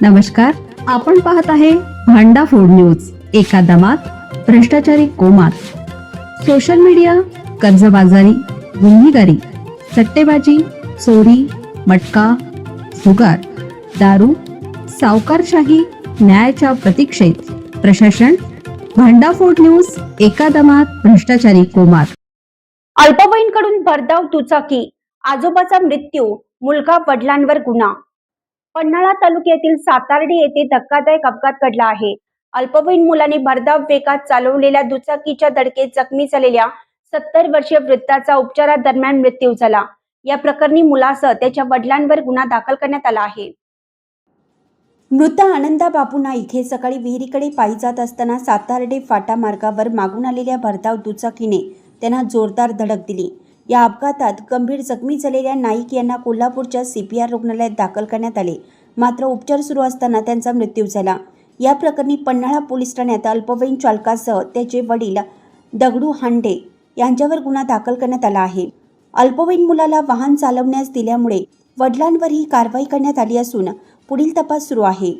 नमस्कार, आपण पाहत आहे भांडा फोड न्यूज. एका दमात भ्रष्टाचारी कोमात. सोशल मीडिया, कर्जबाजारी, गुन्हेगारी, सट्टेबाजी, चोरी, मटका, जुगार, दारू, सावकारशाही, न्यायाच्या प्रतीक्षेत प्रशासन. भांडाफोड न्यूज. एका दमात भ्रष्टाचारी कोमात. अल्पवयीनकडून भरधाव दुचाकी, आजोबाचा मृत्यू, मुलगा वडिलांवर गुन्हा. पन्हाळा तालुक्यातील सातार्डी येथे धक्कादायक अपघात घडला आहे. अल्पवयीन मुलाने भरधाव वेगात चालवलेल्या दुचाकीच्या धडकेत जखमी झालेल्या 70 वर्षीय वृद्धाचा उपचारादरम्यान मृत्यू झाला. या प्रकरणी मुलासह त्याच्या वडिलांवर गुन्हा दाखल करण्यात आला आहे. मृत आनंदा बापू नाईक हे सकाळी विहिरीकडे पायी जात असताना सातार्डे फाटा मार्गावर मागून आलेल्या भरधाव दुचाकीने त्यांना जोरदार धडक दिली. या अपघातात गंभीर जखमी झालेल्या नाईक यांना कोल्हापूरच्या CPR रुग्णालयात दाखल करण्यात आले. मात्र उपचार सुरू असताना त्यांचा मृत्यू झाला. या प्रकरणी पन्हाळा पोलीस ठाण्यात अल्पवयीन चालकासह त्याचे वडील दगडू हांडे यांच्यावर गुन्हा दाखल करण्यात आला आहे. अल्पवयीन मुलाला वाहन चालवण्यास दिल्यामुळे वडिलांवर ही कारवाई करण्यात आली असून पुढील तपास सुरू आहे.